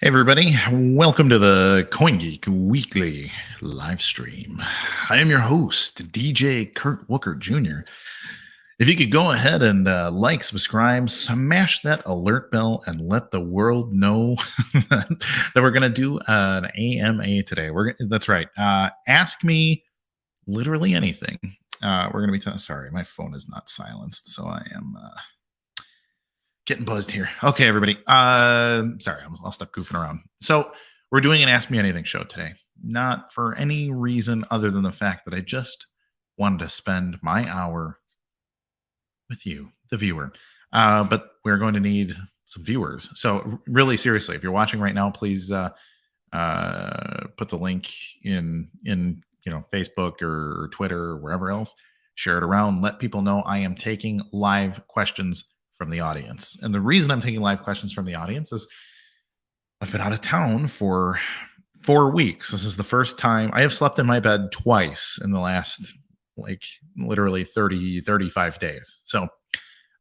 Hey everybody, welcome to the CoinGeek Weekly live stream. I am your host, DJ Kurt Wuckert Jr. If you could go ahead and like, subscribe, smash that alert bell, and let the world know that we're going to do an AMA today. That's right. Ask me literally anything. We're going to be sorry, my phone is not silenced, so I am getting buzzed here. Okay, everybody. Sorry, I'll stop goofing around. So we're doing an Ask Me Anything show today. Not for any reason other than the fact that I just wanted to spend my hour with you, the viewer. But we're going to need some viewers. So really seriously, if you're watching right now, please put the link in Facebook or Twitter or wherever else. Share it around. Let people know I am taking live questions from the audience. And the reason I'm taking live questions from the audience is I've been out of town for 4 weeks. This is the first time I have slept in my bed twice in the last literally 35 days. So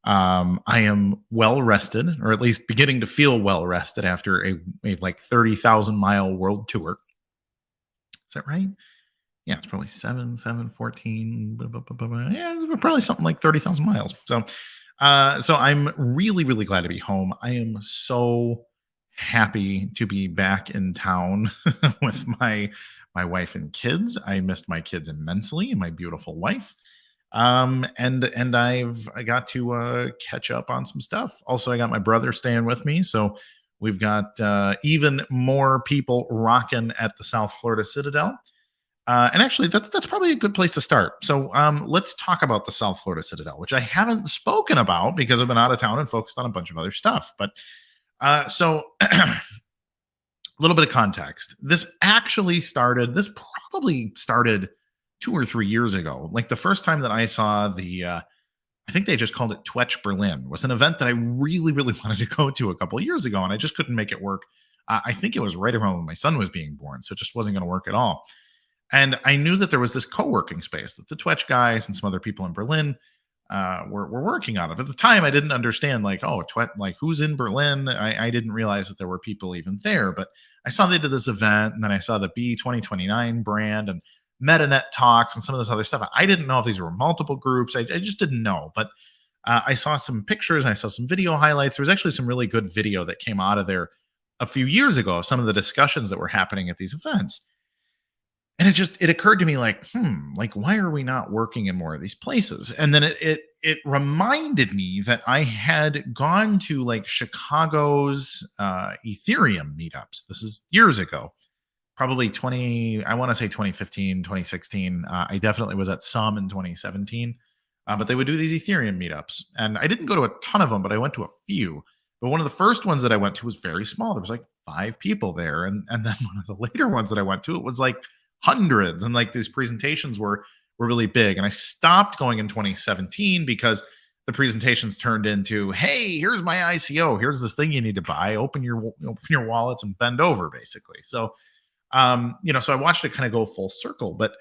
I am well rested, or at least beginning to feel well rested after a 30,000 mile world tour. Is that right? Yeah, it's probably 14. Yeah, it's probably something like 30,000 miles. So I'm really, really glad to be home. I am so happy to be back in town with my wife and kids. I missed my kids immensely and my beautiful wife. And I got to catch up on some stuff. Also, I got my brother staying with me, so we've got even more people rocking at the South Florida Citadel. And actually, that's probably a good place to start. So let's talk about the South Florida Citadel, which I haven't spoken about because I've been out of town and focused on a bunch of other stuff. But so a little bit of context. This probably started 2 or 3 years ago. Like the first time that I saw I think they just called it Twetch Berlin, was an event that I really, really wanted to go to a couple of years ago, and I just couldn't make it work. I think it was right around when my son was being born, so it just wasn't going to work at all. And I knew that there was this co-working space that the Twetch guys and some other people in Berlin were working on it. At the time, I didn't understand who's in Berlin. I didn't realize that there were people even there. But I saw they did this event, and then I saw the B2029 brand and MetaNet talks and some of this other stuff. I didn't know if these were multiple groups. I just didn't know. But I saw some pictures and I saw some video highlights. There was actually some really good video that came out of there a few years ago of some of the discussions that were happening at these events. And it occurred to me why are we not working in more of these places? And then it reminded me that I had gone to Chicago's Ethereum meetups. This is years ago, probably 2015, 2016. I definitely was at some in 2017, but they would do these Ethereum meetups. And I didn't go to a ton of them, but I went to a few. But one of the first ones that I went to was very small. There was 5 people there. And then one of the later ones that I went to, it was hundreds, and these presentations were really big. And I stopped going in 2017 because the presentations turned into, hey, here's my ICO, here's this thing you need to buy, open your wallets and bend over, basically. So so I watched it kind of go full circle. But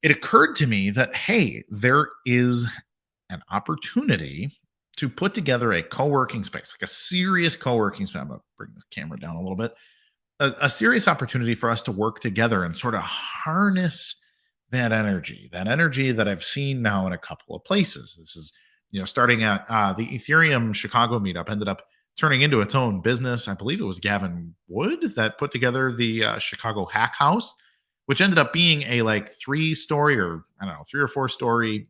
it occurred to me that, hey, there is an opportunity to put together a co-working space, like a serious co-working space. I'm gonna bring this camera down a little bit. A serious opportunity for us to work together and sort of harness that energy that I've seen now in a couple of places. This is, starting at the Ethereum Chicago meetup ended up turning into its own business. I believe it was Gavin Wood that put together the Chicago Hack House, which ended up being a 3-story or 3 or 4-story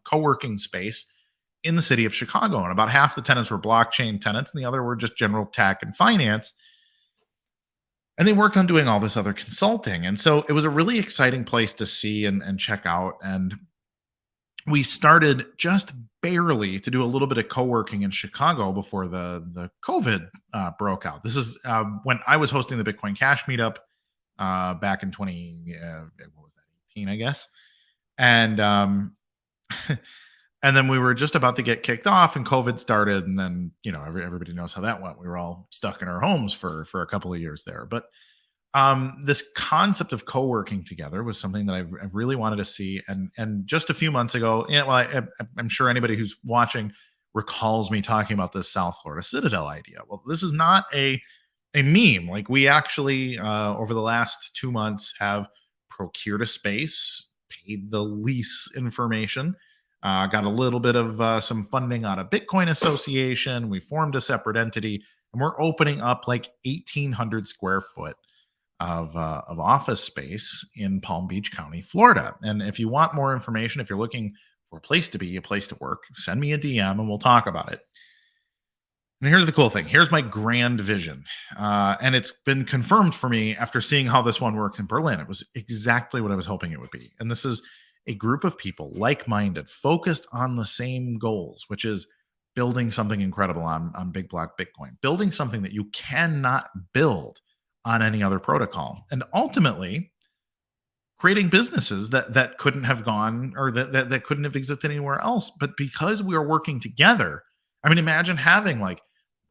co-working space in the city of Chicago. And about half the tenants were blockchain tenants and the other were just general tech and finance. And they worked on doing all this other consulting. And so it was a really exciting place to see and check out. And we started just barely to do a little bit of co-working in Chicago before the COVID broke out. This is when I was hosting the Bitcoin Cash meetup back in 18, I guess. And and then we were just about to get kicked off and COVID started. And then, everybody knows how that went. We were all stuck in our homes for a couple of years there. But this concept of co-working together was something that I've really wanted to see. And just a few months ago, I'm sure anybody who's watching recalls me talking about this South Florida Citadel idea. Well, this is not a a meme. Like we actually, over the last 2 months, have procured a space, paid the lease information, got a little bit of some funding on a Bitcoin association. We formed a separate entity, and we're opening up like 1,800 square foot of office space in Palm Beach County, Florida. And if you want more information, if you're looking for a place to be, a place to work, send me a DM and we'll talk about it. And here's the cool thing. Here's my grand vision. And it's been confirmed for me after seeing how this one works in Berlin. It was exactly what I was hoping it would be. And this is a group of people, like minded, focused on the same goals, which is building something incredible on Big Block Bitcoin, building something that you cannot build on any other protocol. And ultimately, creating businesses that couldn't have gone or that couldn't have existed anywhere else. But because we are working together, I mean, imagine having like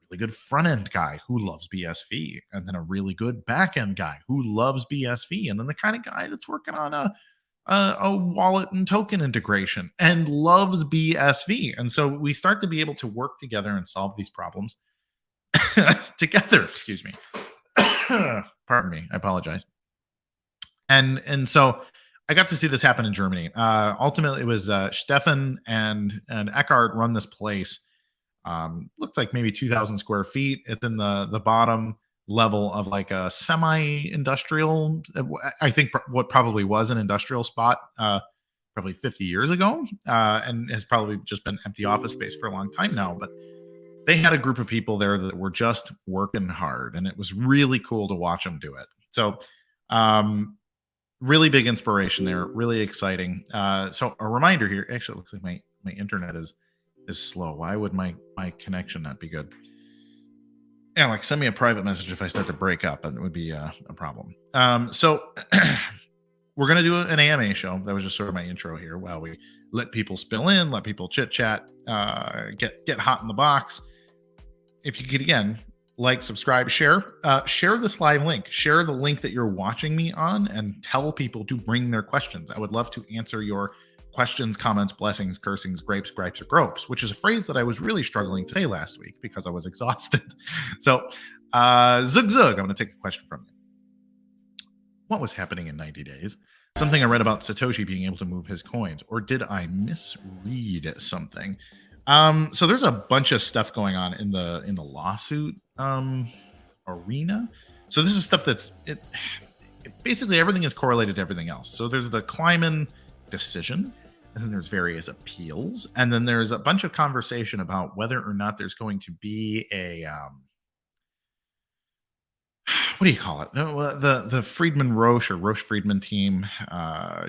really good front end guy who loves BSV, and then a really good back end guy who loves BSV, and then the kind of guy that's working on a wallet and token integration and loves BSV. And so we start to be able to work together and solve these problems together. Excuse me. Pardon me. I apologize. And so I got to see this happen in Germany. Ultimately, it was Stefan and Eckhart run this place. Looked like maybe 2,000 square feet. It's in the bottom level of like a semi-industrial, I think what probably was an industrial spot probably 50 years ago, and has probably just been empty office space for a long time now. But they had a group of people there that were just working hard, and it was really cool to watch them do it. So really big inspiration there, really exciting. So a reminder here, actually it looks like my internet is slow. Why would my connection not be good? Alex, send me a private message if I start to break up, and it would be a problem. So we're gonna do an AMA show. That was just sort of my intro here. While we let people spill in, let people chit chat, get hot in the box. If you could again like, subscribe, share this live link, share the link that you're watching me on, and tell people to bring their questions. I would love to answer your questions, comments, blessings, cursings, grapes, gripes, or gropes, which is a phrase that I was really struggling to say last week because I was exhausted. So, Zug Zug, I'm going to take a question from you. What was happening in 90 days? Something I read about Satoshi being able to move his coins, or did I misread something? So there's a bunch of stuff going on in the lawsuit arena. So this is stuff that's basically everything is correlated to everything else. So there's the Kleiman decision, and then there's various appeals, and then there's a bunch of conversation about whether or not there's going to be a what do you call it? The Friedman Roche or Roche Friedman team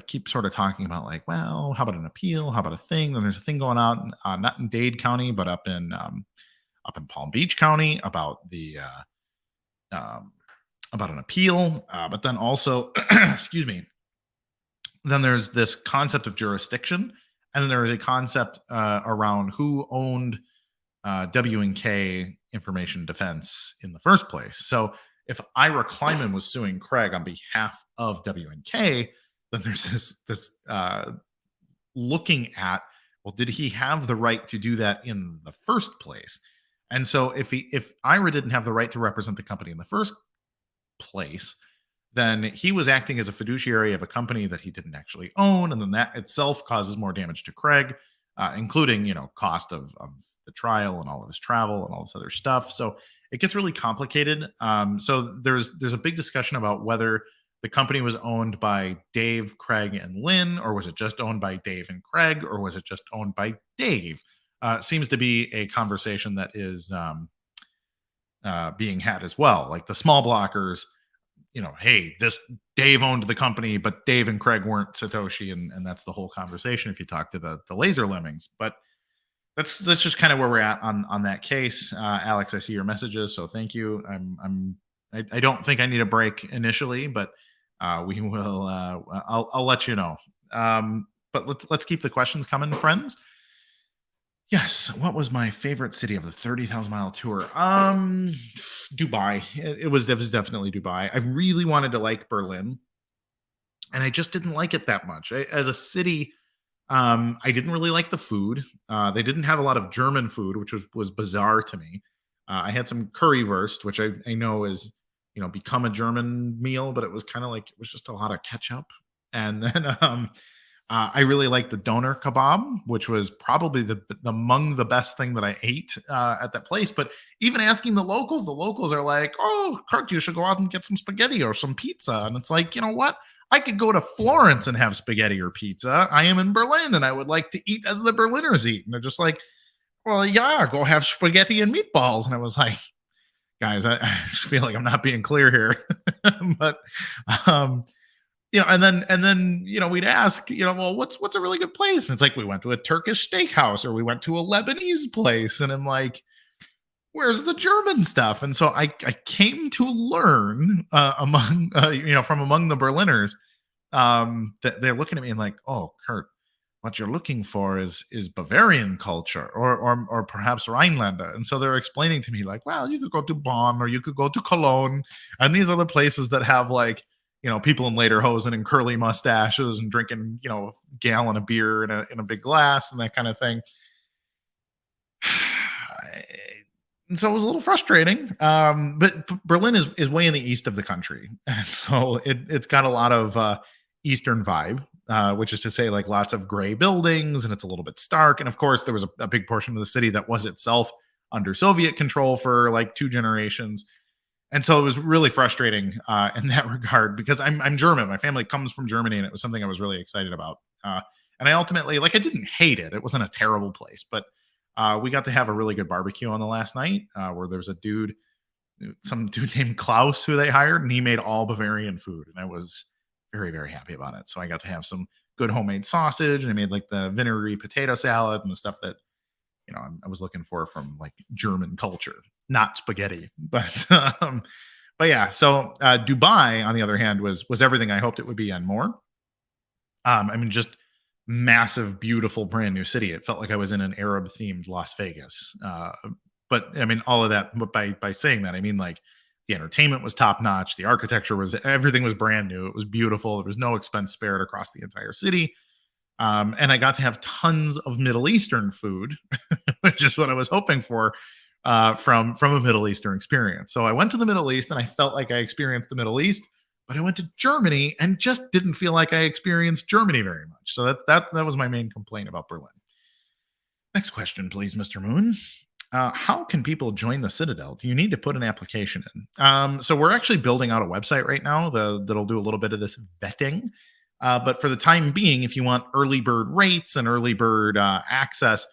keep sort of talking about like, well, how about an appeal? How about a thing? Then there's a thing going on, not in Dade County, but up in Palm Beach County about the about an appeal. But then also, excuse me. Then there's this concept of jurisdiction, and then there is a concept around who owned W&K Information Defense in the first place. So if Ira Kleiman was suing Craig on behalf of W&K, then there's this looking at, well, did he have the right to do that in the first place? And so if Ira didn't have the right to represent the company in the first place, then he was acting as a fiduciary of a company that he didn't actually own, and then that itself causes more damage to Craig, including cost of the trial and all of his travel and all this other stuff. So it gets really complicated. So there's a big discussion about whether the company was owned by Dave, Craig, and Lynn, or was it just owned by Dave and Craig, or was it just owned by Dave? Seems to be a conversation that is being had as well. Like the small blockers, hey, this Dave owned the company, but Dave and Craig weren't Satoshi, and that's the whole conversation if you talk to the laser lemmings. But that's just kind of where we're at on that case. Alex, I see your messages, so thank you. I don't think I need a break initially, but we will. I'll let you know. But let's keep the questions coming, friends. Yes. What was my favorite city of the 30,000 mile tour? Dubai. It was definitely Dubai. I really wanted to like Berlin, and I just didn't like it that much. As a city, I didn't really like the food. They didn't have a lot of German food, which was bizarre to me. I had some currywurst, which I know is, become a German meal, but it was kind of like it was just a lot of ketchup. And then I really liked the doner kebab, which was probably the among the best thing that I ate at that place. But even asking the locals are like, "Oh, Kurt, you should go out and get some spaghetti or some pizza." And it's like, you know what? I could go to Florence and have spaghetti or pizza. I am in Berlin and I would like to eat as the Berliners eat. And they're just like, "Well, yeah, go have spaghetti and meatballs." And I was like, guys, I just feel like I'm not being clear here. But um, and then we'd ask, well, what's a really good place? And it's like we went to a Turkish steakhouse or we went to a Lebanese place, and I'm like, where's the German stuff? And so I came to learn among from among the Berliners that they're looking at me and like, oh, Kurt, what you're looking for is Bavarian culture or perhaps Rhinelander. And so they're explaining to me like, well, you could go to Bonn or you could go to Cologne, and these are the places that have like people in lederhosen and curly mustaches and drinking a gallon of beer in a big glass and that kind of thing. And so it was a little frustrating. But Berlin is way in the east of the country, so it's got a lot of Eastern vibe, which is to say, like lots of gray buildings, and it's a little bit stark. And of course, there was a big portion of the city that was itself under Soviet control for like 2 generations. And so it was really frustrating in that regard because I'm German. My family comes from Germany, and it was something I was really excited about. And I ultimately, like, I didn't hate it. It wasn't a terrible place, but we got to have a really good barbecue on the last night where there was some dude named Klaus who they hired, and he made all Bavarian food. And I was very, very happy about it. So I got to have some good homemade sausage, and I made like the vinegary potato salad and the stuff that I was looking for from like German culture, not spaghetti. But yeah. So Dubai, on the other hand, was everything I hoped it would be and more. I mean, just massive, beautiful, brand new city. It felt like I was in an Arab themed Las Vegas. But I mean, all of that. But by saying that, I mean like the entertainment was top notch. The architecture everything was brand new. It was beautiful. There was no expense spared across the entire city. And I got to have tons of Middle Eastern food, which is what I was hoping for from a Middle Eastern experience. So I went to the Middle East and I felt like I experienced the Middle East, but I went to Germany and just didn't feel like I experienced Germany very much. So that was my main complaint about Berlin. Next question, please, Mr. Moon. How can people join the Citadel? Do you need to put an application in? So we're actually building out a website right now that'll do a little bit of this vetting. But for the time being, if you want early bird rates and early bird access,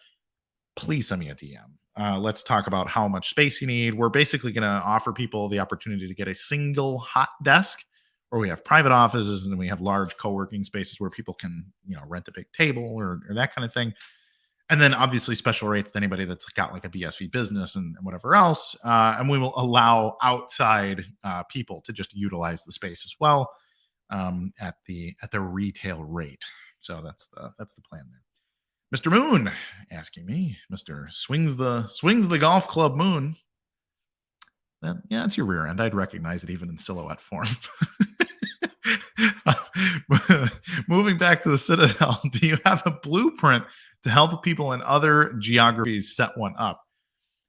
please send me a DM. Let's talk about how much space you need. We're basically going to offer people the opportunity to get a single hot desk, where we have private offices and we have large co-working spaces where people can, rent a big table or that kind of thing. And then obviously special rates to anybody that's got like a BSV business and whatever else. And we will allow outside people to just utilize the space as well at the retail rate. So that's the plan there. Mr. Moon asking me, Mr. Swings the golf club Moon. Yeah, it's your rear end. I'd recognize it even in silhouette form. Moving back to the Citadel, do you have a blueprint to help people in other geographies set one up?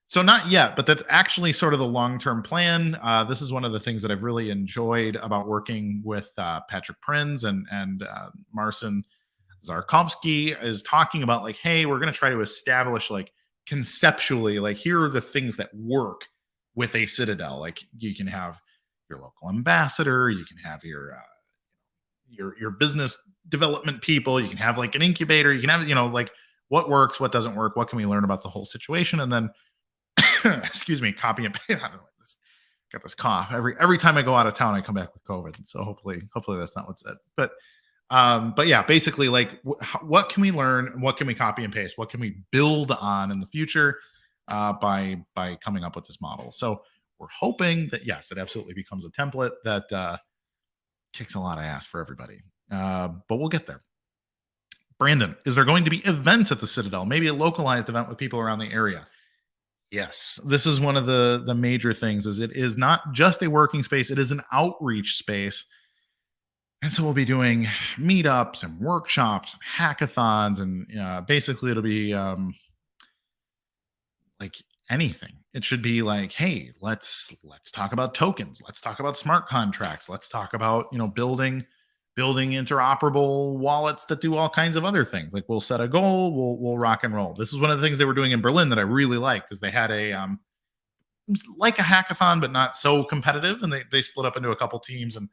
So not yet, but that's actually sort of the long-term plan. This is one of the things that I've really enjoyed about working with Patrick Prinz and Marcin Zarkowski is talking about like, hey, we're going to try to establish like conceptually, like here are the things that work with a Citadel. Like you can have your local ambassador, you can have your business development people, you can have like an incubator, you can have like what works, what doesn't work, what can we learn about the whole situation, and then excuse me, copy and paste. I don't know, got this cough every time I go out of town. I come back with COVID, so hopefully that's not what's it. But yeah, basically, like what can we learn? What can we copy and paste? What can we build on in the future by coming up with this model? So we're hoping that yes, it absolutely becomes a template that kicks a lot of ass for everybody. But we'll get there. Brandon, is there going to be events at the Citadel? Maybe a localized event with people around the area? Yes, this is one of the major things. Is it is not just a working space; it is an outreach space. And so we'll be doing meetups and workshops, and hackathons, and basically it'll be like anything. It should be like, hey, let's talk about tokens. Let's talk about smart contracts. Let's talk about, building interoperable wallets that do all kinds of other things. Like we'll set a goal, we'll rock and roll. This is one of the things they were doing in Berlin that I really liked, is they had it was like a hackathon, but not so competitive. And they split up into a couple teams and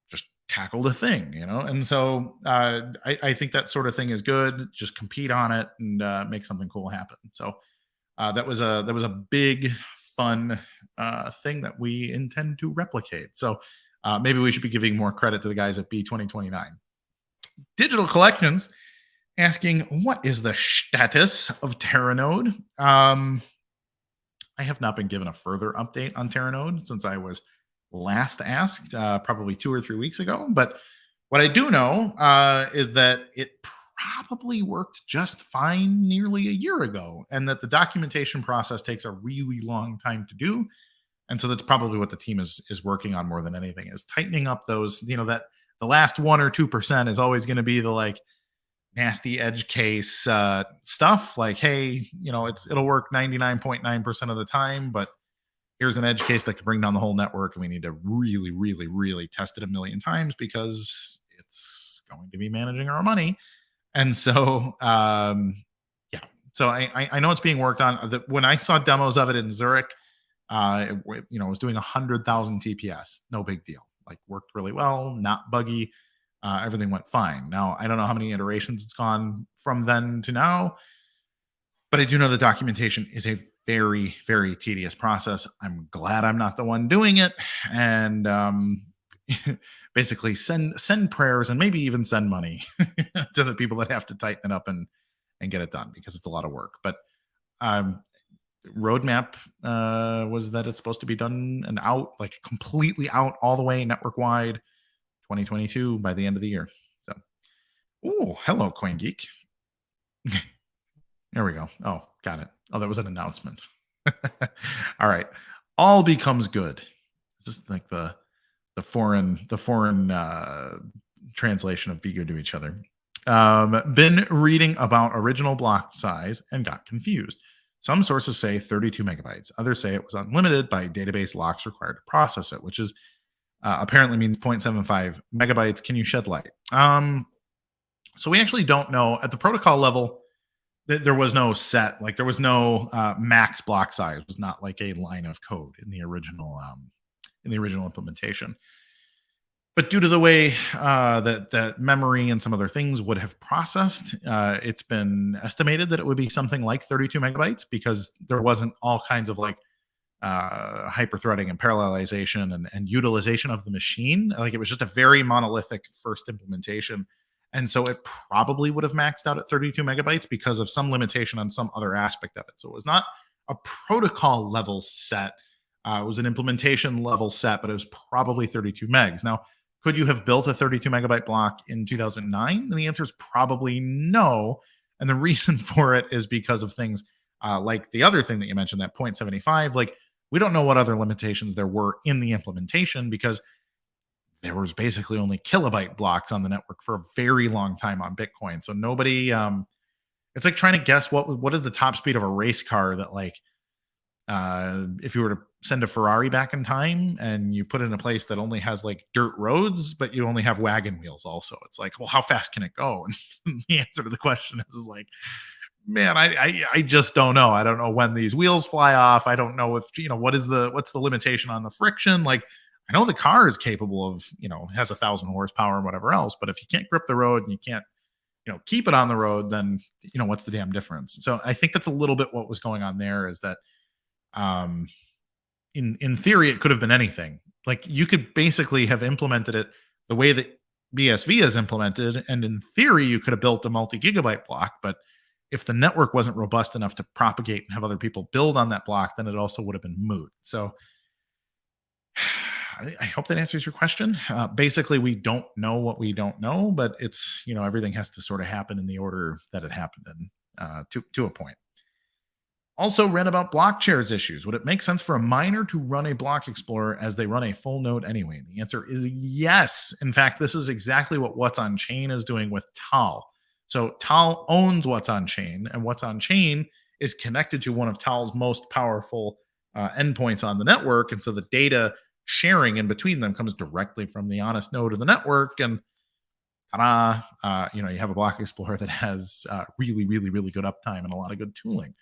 just tackled a thing. And so I think that sort of thing is good. Just compete on it and make something cool happen. So that was a big fun thing that we intend to replicate. So maybe we should be giving more credit to the guys at B2029. Digital Collections asking, what is the status of Terranode? I have not been given a further update on Terranode since I was last asked, probably 2 or 3 weeks ago. But what I do know is that it probably worked just fine nearly a year ago, and that the documentation process takes a really long time to do. And so that's probably what the team is working on more than anything, is tightening up those, that the last 1 or 2% is always going to be the like nasty edge case stuff. Like, hey, it'll work 99.9% of the time, but here's an edge case that can bring down the whole network, and we need to really, really, really test it a million times because it's going to be managing our money. And so, yeah. So I know it's being worked on. When I saw demos of it in Zurich, it was doing 100,000 TPS. No big deal. Like, worked really well, not buggy. Everything went fine. Now, I don't know how many iterations it's gone from then to now, but I do know the documentation is a very, very tedious process. I'm glad I'm not the one doing it. And basically send prayers and maybe even send money to the people that have to tighten it up and get it done, because it's a lot of work. But roadmap was that it's supposed to be done and out, like completely out all the way network wide, 2022 by the end of the year. So, oh, hello, CoinGeek. There we go. Oh, got it. Oh, that was an announcement. All right. All becomes good. It's just like the foreign translation of be good to each other. Been reading about original block size and got confused. Some sources say 32 megabytes. Others say it was unlimited by database locks required to process it, which is apparently means 0.75 megabytes. Can you shed light? So we actually don't know. At the protocol level, there was no set, like there was no max block size. It was not like a line of code in the original implementation. But due to the way that memory and some other things would have processed, it's been estimated that it would be something like 32 megabytes, because there wasn't all kinds of like hyper-threading and parallelization and utilization of the machine. Like, it was just a very monolithic first implementation. And so it probably would have maxed out at 32 megabytes because of some limitation on some other aspect of it. So it was not a protocol level set. It was an implementation level set, but it was probably 32 megs. Now, could you have built a 32 megabyte block in 2009? And the answer is probably no. And the reason for it is because of things like the other thing that you mentioned, that 0.75. Like, we don't know what other limitations there were in the implementation, because there was basically only kilobyte blocks on the network for a very long time on Bitcoin. So nobody, it's like trying to guess what is the top speed of a race car that, like, if you were to send a Ferrari back in time and you put it in a place that only has like dirt roads, but you only have wagon wheels also. It's like, well, how fast can it go? And the answer to the question is like, man, I just don't know. I don't know when these wheels fly off. I don't know if, what's the limitation on the friction? Like, I know the car is capable of, has 1,000 horsepower and whatever else, but if you can't grip the road and you can't, keep it on the road, then, what's the damn difference? So I think that's a little bit what was going on there, is that, in theory, it could have been anything. Like, you could basically have implemented it the way that BSV is implemented, and in theory, you could have built a multi-gigabyte block. But if the network wasn't robust enough to propagate and have other people build on that block, then it also would have been moot. So I hope that answers your question. Basically, we don't know what we don't know, but it's, everything has to sort of happen in the order that it happened in, to a point. Also read about block shares issues. Would it make sense for a miner to run a block explorer as they run a full node anyway? And the answer is yes. In fact, this is exactly what What's on Chain is doing with Tal. So Tal owns What's on Chain, and What's on Chain is connected to one of Tal's most powerful endpoints on the network. And so the data sharing in between them comes directly from the honest node of the network. And you have a block explorer that has really, really, really good uptime and a lot of good tooling.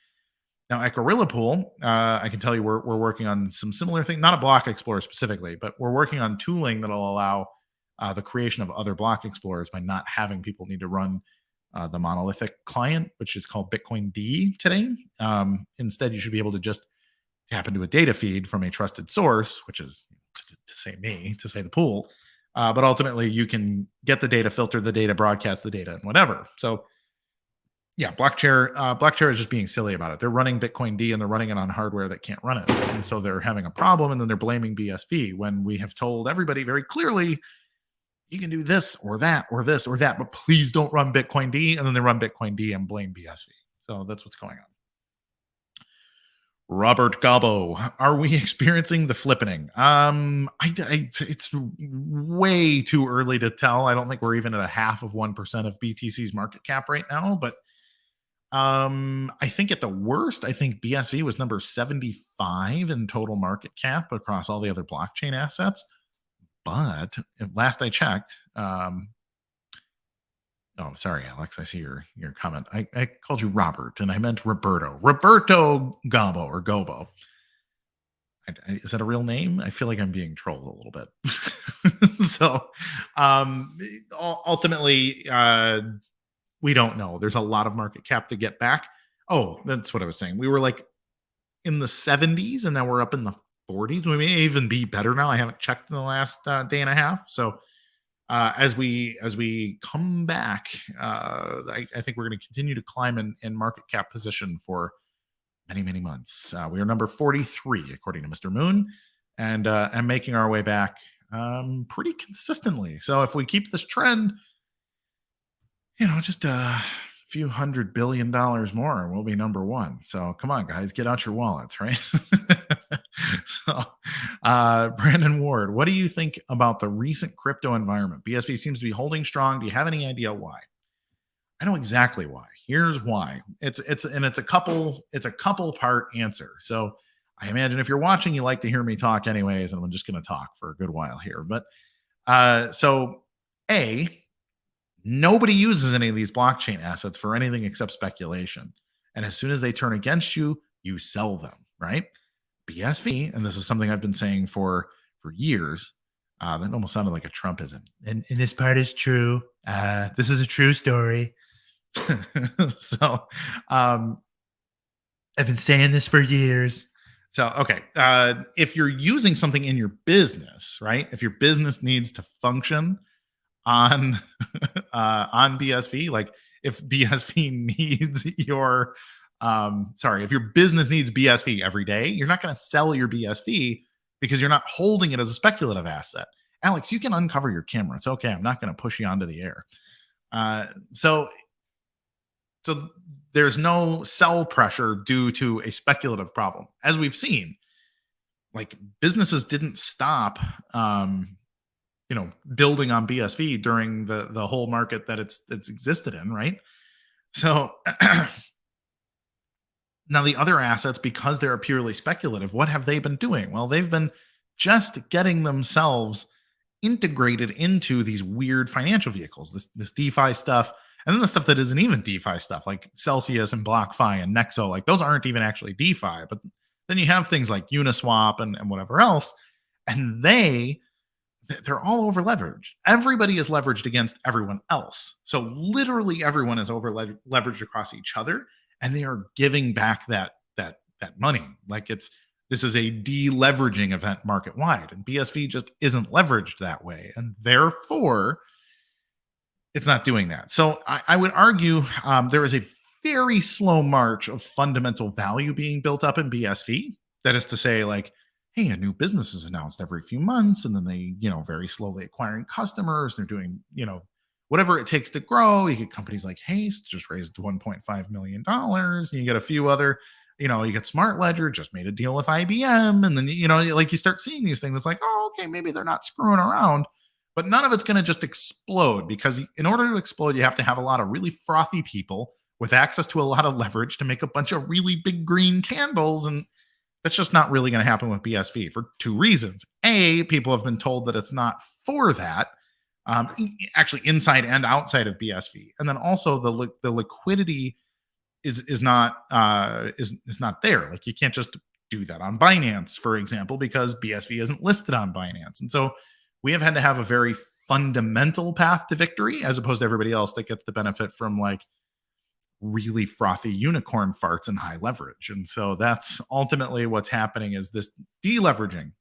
Now at Gorilla Pool, I can tell you we're working on some similar things, not a block explorer specifically, but we're working on tooling that'll allow the creation of other block explorers by not having people need to run the monolithic client, which is called Bitcoin D today. Instead, you should be able to just tap into a data feed from a trusted source, which is to say the pool. But ultimately, you can get the data, filter the data, broadcast the data, and whatever. So, yeah, Blockchair is just being silly about it. They're running Bitcoin D and they're running it on hardware that can't run it, and so they're having a problem. And then they're blaming BSV when we have told everybody very clearly, you can do this or that or this or that, but please don't run Bitcoin D. And then they run Bitcoin D and blame BSV. So that's what's going on. Robert Gabo, are we experiencing the flippening? It's way too early to tell. I don't think we're even at 0.5% of BTC's market cap right now, but I think at the worst, I think BSV was number 75 in total market cap across all the other blockchain assets. But last I checked, oh, sorry, Alex. I see your comment. I called you Robert, and I meant Roberto. Roberto Gabo or Gobo. Is that a real name? I feel like I'm being trolled a little bit. So, ultimately, we don't know. There's a lot of market cap to get back. Oh, that's what I was saying. We were like in the 70s, and now we're up in the 40s. We may even be better now. I haven't checked in the last day and a half. So, as we come back, I think we're going to continue to climb in market cap position for many months. We are number 43 according to Mr. Moon, and making our way back pretty consistently. So if we keep this trend, just a few $100 billion more, and we'll be number one. So come on, guys, get out your wallets, right? So, Brandon Ward, what do you think about the recent crypto environment? BSV seems to be holding strong. Do you have any idea why? I know exactly why. Here's why. It's a couple part answer. So I imagine if you're watching, you like to hear me talk anyways, and I'm just going to talk for a good while here. But so nobody uses any of these blockchain assets for anything except speculation. And as soon as they turn against you, you sell them, right? BSV, and this is something I've been saying for years. That almost sounded like a Trumpism. And this part is true. This is a true story. So I've been saying this for years. So, okay. If you're using something in your business, right? If your business needs to function on BSV, like if BSV needs your if your business needs BSV every day, you're not going to sell your BSV because you're not holding it as a speculative asset. Alex, you can uncover your camera. It's okay. I'm not going to push you onto the air. So there's no sell pressure due to a speculative problem. As we've seen, like businesses didn't stop, building on BSV during the whole market that it's existed in, right? So now the other assets, because they're purely speculative, what have they been doing? Well, they've been just getting themselves integrated into these weird financial vehicles, this DeFi stuff, and then the stuff that isn't even DeFi stuff, like Celsius and BlockFi and Nexo. Like those aren't even actually DeFi, but then you have things like Uniswap and whatever else, and they're all over leveraged. Everybody is leveraged against everyone else. So literally everyone is over leveraged across each other, and they are giving back that money. Like this is a deleveraging event market wide, and BSV just isn't leveraged that way, and therefore it's not doing that. So I would argue there is a very slow march of fundamental value being built up in BSV. That is to say, like, hey, a new business is announced every few months, and then they, very slowly acquiring customers. They're doing, whatever it takes to grow. You get companies like Haste, just raised $1.5 million. And you get a few other, you get Smart Ledger, just made a deal with IBM. And then, you start seeing these things. It's like, oh, okay, maybe they're not screwing around. But none of it's going to just explode, because in order to explode, you have to have a lot of really frothy people with access to a lot of leverage to make a bunch of really big green candles. And that's just not really going to happen with BSV for two reasons. A, people have been told that it's not for that, actually inside and outside of BSV. And then also the liquidity is not there. Like you can't just do that on Binance, for example, because BSV isn't listed on Binance. And so we have had to have a very fundamental path to victory as opposed to everybody else that gets the benefit from like really frothy unicorn farts and high leverage. And so that's ultimately what's happening is this deleveraging.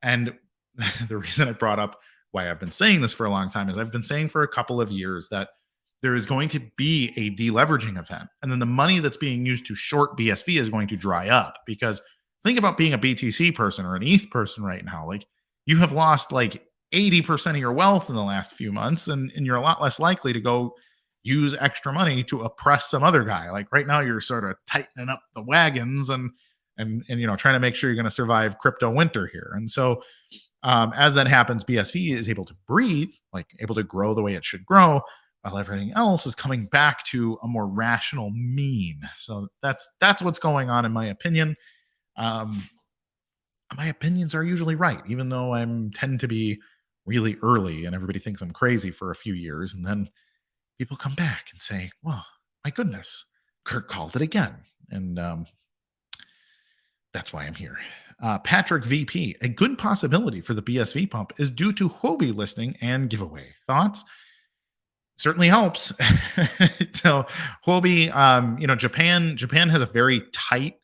And the reason I brought up why I've been saying this for a long time is I've been saying for a couple of years that there is going to be a deleveraging event. And then the money that's being used to short BSV is going to dry up, because think about being a BTC person or an ETH person right now. Like you have lost like 80% of your wealth in the last few months, and you're a lot less likely to go use extra money to oppress some other guy. Like right now you're sort of tightening up the wagons and trying to make sure you're going to survive crypto winter here. And so as that happens, BSV is able to breathe, like able to grow the way it should grow, while everything else is coming back to a more rational mean. So that's what's going on, in my opinion. My opinions are usually right, even though I tend to be really early and everybody thinks I'm crazy for a few years. And then people come back and say, well, my goodness, Kurt called it again. And that's why I'm here. Patrick VP, a good possibility for the BSV pump is due to Huobi listing and giveaway. Thoughts? Certainly helps. So Huobi, Japan has a very tight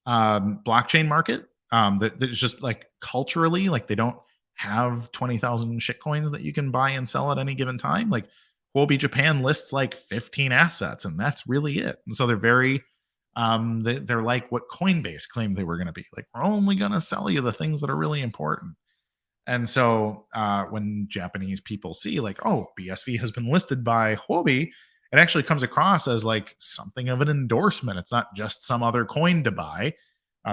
blockchain market that is just like culturally, like they don't have 20,000 shitcoins that you can buy and sell at any given time. Like Huobi Japan lists like 15 assets, and that's really it. And so they're very they're like what Coinbase claimed they were going to be. Like, we're only going to sell you the things that are really important. And so when Japanese people see like, oh, BSV has been listed by Huobi, it actually comes across as like something of an endorsement. It's not just some other coin to buy.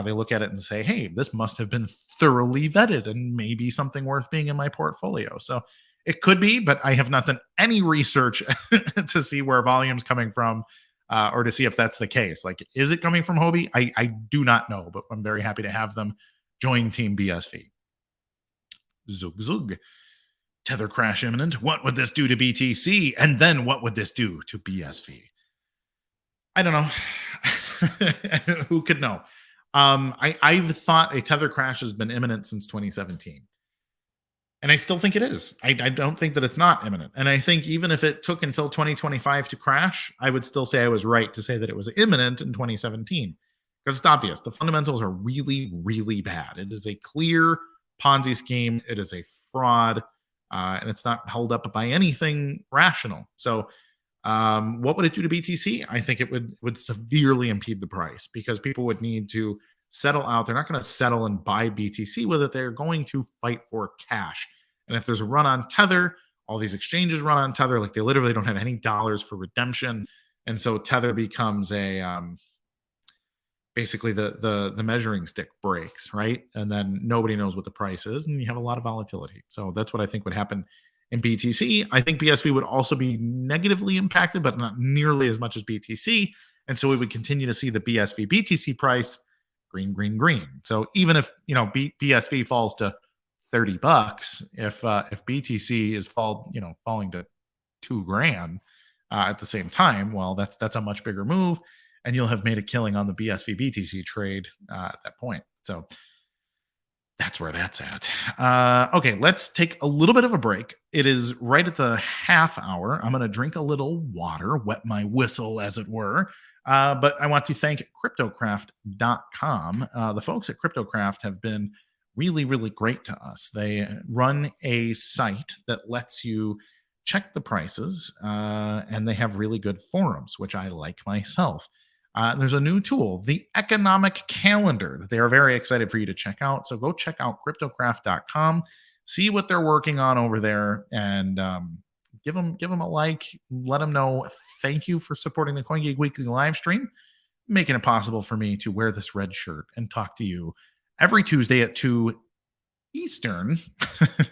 They look at it and say, hey, this must have been thoroughly vetted and maybe something worth being in my portfolio. So it could be, but I have not done any research to see where volume's coming from or to see if that's the case. Like, is it coming from Huobi? I do not know, but I'm very happy to have them join Team BSV. Zug zug. Tether crash imminent. What would this do to BTC? And then what would this do to BSV? I don't know. Who could know? I've thought a Tether crash has been imminent since 2017. And I still think it is. I don't think that it's not imminent. And I think even if it took until 2025 to crash, I would still say I was right to say that it was imminent in 2017. Because it's obvious. The fundamentals are really, really bad. It is a clear Ponzi scheme. It is a fraud. And it's not held up by anything rational. So what would it do to BTC? I think it would severely impede the price, because people would need to settle out. They're not going to settle and buy BTC with it. They're going to fight for cash. And if there's a run on Tether, all these exchanges run on Tether, like they literally don't have any dollars for redemption. And so Tether becomes a basically the measuring stick breaks, right? And then nobody knows what the price is, and you have a lot of volatility. So that's what I think would happen in BTC. I think BSV would also be negatively impacted, but not nearly as much as BTC. And so we would continue to see the BSV BTC price green, green, green. So even if BSV falls to $30, if BTC is falling to $2,000 at the same time, well, that's a much bigger move, and you'll have made a killing on the BSV BTC trade at that point. So that's where that's at. Okay, let's take a little bit of a break. It is right at the half hour. I'm going to drink a little water, wet my whistle, as it were. But I want to thank CryptoCraft.com. The folks at CryptoCraft have been really, really great to us. They run a site that lets you check the prices, and they have really good forums, which I like myself. There's a new tool, the Economic Calendar, that they are very excited for you to check out. So go check out CryptoCraft.com, see what they're working on over there, and give them a like. Let them know thank you for supporting the CoinGeek Weekly live stream, making it possible for me to wear this red shirt and talk to you every Tuesday at 2 Eastern. And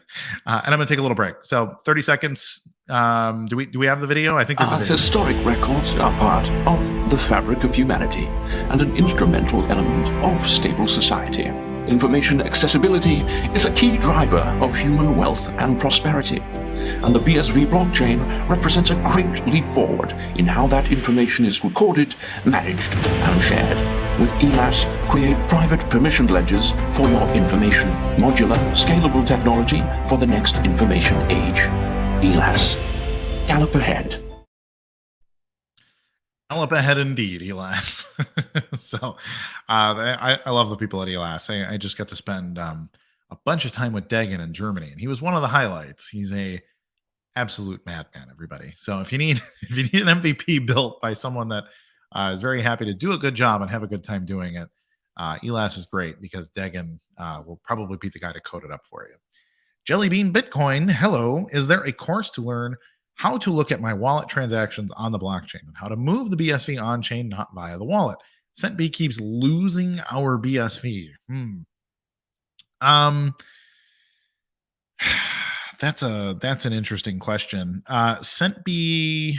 I'm going to take a little break. So 30 seconds. Do we have the video? I think there's a video. Historic records are part of the fabric of humanity and an instrumental element of stable society. Information accessibility is a key driver of human wealth and prosperity, and the BSV blockchain represents a great leap forward in how that information is recorded, managed, and shared. With ELAS, create private permissioned ledgers for your information. Modular, scalable technology for the next information age. ELAS. Gallop ahead. Gallop ahead indeed, ELAS. So I love the people at ELAS. I just got to spend a bunch of time with Dagan in Germany, and he was one of the highlights. He's a absolute madman, everybody. So if you need an MVP built by someone that is very happy to do a good job and have a good time doing it, ELAS is great because Dagan will probably be the guy to code it up for you. Jellybean Bitcoin, hello. Is there a course to learn how to look at my wallet transactions on the blockchain and how to move the BSV on chain, not via the wallet? Centbee keeps losing our BSV. That's an interesting question. Centbee,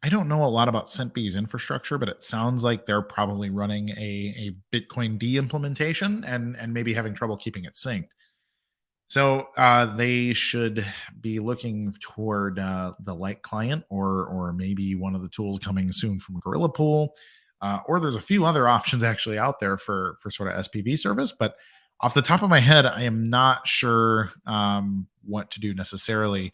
I don't know a lot about Centbee's infrastructure, but it sounds like they're probably running a Bitcoin D implementation and maybe having trouble keeping it synced. So they should be looking toward the Light client or maybe one of the tools coming soon from Gorilla Pool. Or there's a few other options actually out there for sort of SPV service. But off the top of my head, I am not sure what to do necessarily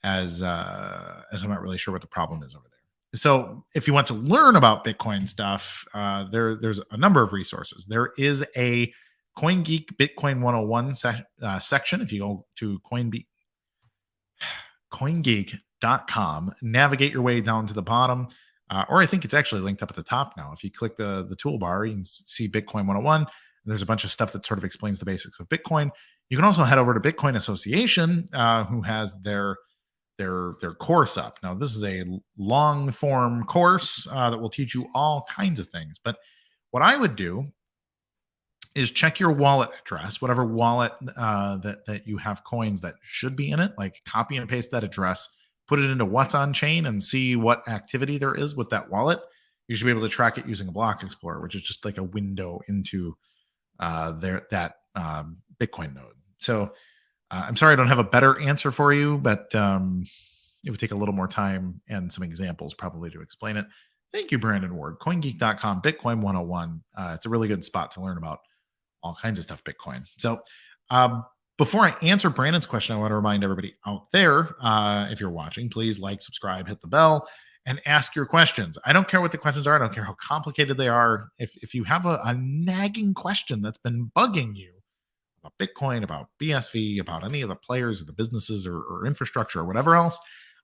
as I'm not really sure what the problem is over there. So if you want to learn about Bitcoin stuff, there's a number of resources. There is a CoinGeek Bitcoin 101 section. If you go to CoinGeek.com, navigate your way down to the bottom, or I think it's actually linked up at the top now. If you click the toolbar, you can see Bitcoin 101. There's a bunch of stuff that sort of explains the basics of Bitcoin. You can also head over to Bitcoin Association, who has their course up. Now, this is a long form course that will teach you all kinds of things. But what I would do is check your wallet address, whatever wallet that you have coins that should be in it, like copy and paste that address, put it into what's on chain and see what activity there is with that wallet. You should be able to track it using a block explorer, which is just like a window into that Bitcoin node. So I'm sorry I don't have a better answer for you, but it would take a little more time and some examples probably to explain it. Thank you, Brandon Ward. CoinGeek.com, Bitcoin 101. It's a really good spot to learn about all kinds of stuff Bitcoin. So before I answer Brandon's question, I want to remind everybody out there, if you're watching, please like, subscribe, hit the bell, and ask your questions. I don't care what the questions are. I don't care how complicated they are. If you have a nagging question that's been bugging you about Bitcoin, about BSV, about any of the players or the businesses or infrastructure or whatever else,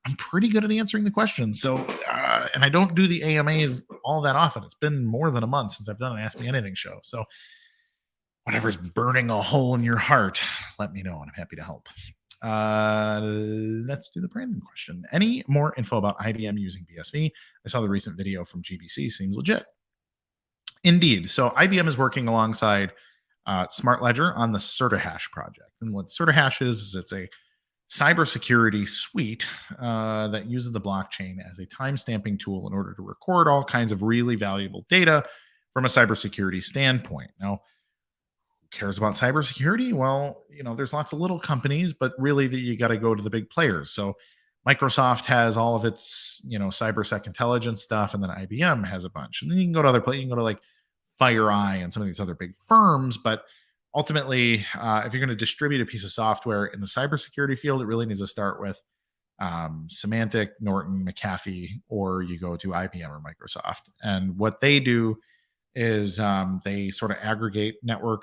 I'm pretty good at answering the questions. So, and I don't do the AMAs all that often. It's been more than a month since I've done an Ask Me Anything show. So whatever's burning a hole in your heart, let me know and I'm happy to help. Let's do the Brandon question. Any more info about IBM using BSV? I saw the recent video from GBC. Seems legit. Indeed. So IBM is working alongside Smart Ledger on the CertaHash project. And what CertaHash is it's a cybersecurity suite that uses the blockchain as a time-stamping tool in order to record all kinds of really valuable data from a cybersecurity standpoint. Now, cares about cybersecurity? Well, there's lots of little companies, but really you got to go to the big players. So Microsoft has all of its, cybersec intelligence stuff, and then IBM has a bunch. And then you can go to other places. You can go to like FireEye and some of these other big firms. But ultimately, if you're going to distribute a piece of software in the cybersecurity field, it really needs to start with Symantec, Norton, McAfee, or you go to IBM or Microsoft. And what they do is they sort of aggregate network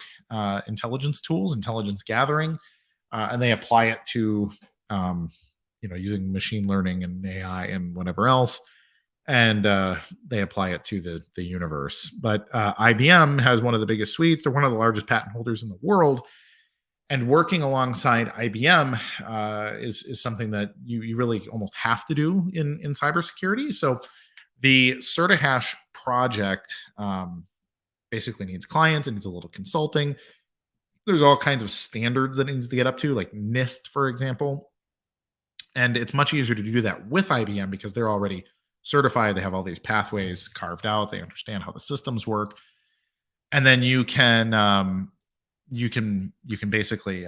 intelligence tools, intelligence gathering, and they apply it to, using machine learning and AI and whatever else, and they apply it to the universe. But IBM has one of the biggest suites. They're one of the largest patent holders in the world, and working alongside IBM is something that you really almost have to do in cybersecurity. So the CertaHash project basically needs clients. It needs a little consulting. There's all kinds of standards that it needs to get up to, like NIST, for example. And it's much easier to do that with IBM because they're already certified. They have all these pathways carved out. They understand how the systems work. And then you can basically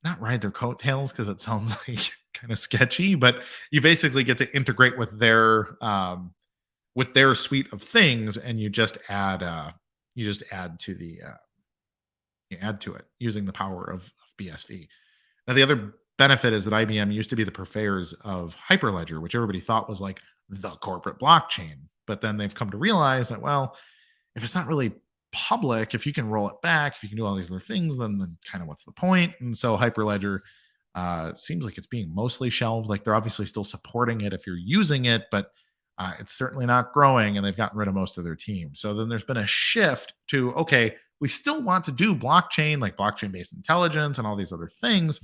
not ride their coattails because it sounds like kind of sketchy, but you basically get to integrate with their suite of things, and you just add to the you add to it using the power of BSV. Now, the other benefit is that IBM used to be the purveyors of Hyperledger, which everybody thought was like the corporate blockchain. But then they've come to realize that, well, if it's not really public, if you can roll it back, if you can do all these other things, then kind of what's the point? And so Hyperledger seems like it's being mostly shelved. Like they're obviously still supporting it if you're using it, but it's certainly not growing, and they've gotten rid of most of their team. So then there's been a shift to, okay, we still want to do blockchain, like blockchain-based intelligence and all these other things.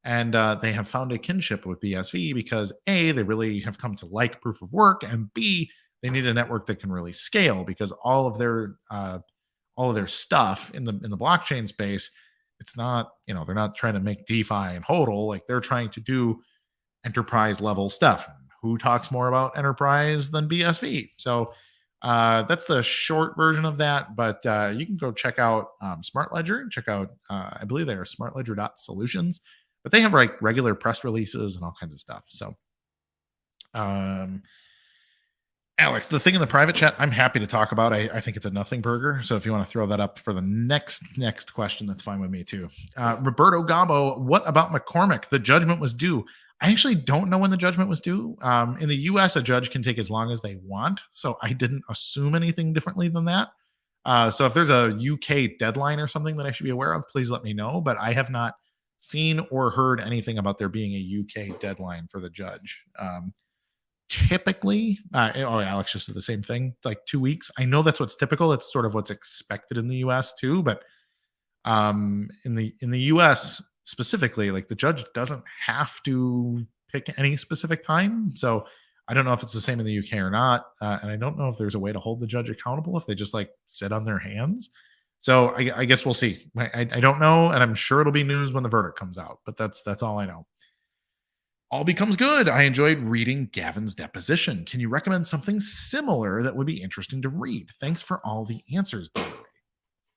And they have found a kinship with BSV because A, they really have come to like proof of work, and B, they need a network that can really scale because all of their stuff in the blockchain space, it's not, they're not trying to make DeFi and HODL, like they're trying to do enterprise level stuff. Who talks more about enterprise than BSV? So that's the short version of that. But you can go check out Smart Ledger. Check out, I believe they are smartledger.solutions. But they have like regular press releases and all kinds of stuff. So, Alex, the thing in the private chat, I'm happy to talk about. I think it's a nothing burger. So if you want to throw that up for the next question, that's fine with me too. Roberto Gabo, what about McCormick? The judgment was due. I actually don't know when the judgment was due. In the US, a judge can take as long as they want. So I didn't assume anything differently than that. So if there's a UK deadline or something that I should be aware of, please let me know. But I have not seen or heard anything about there being a UK deadline for the judge. Typically, Alex just said the same thing, like 2 weeks. I know that's what's typical. It's sort of what's expected in the US too. But in the US specifically, like the judge doesn't have to pick any specific time. So I don't know if it's the same in the UK or not. And I don't know if there's a way to hold the judge accountable if they just like sit on their hands. So I guess we'll see. I don't know, and I'm sure it'll be news when the verdict comes out. But that's all I know. All becomes good. I enjoyed reading Gavin's deposition. Can you recommend something similar that would be interesting to read? Thanks for all the answers, by the way.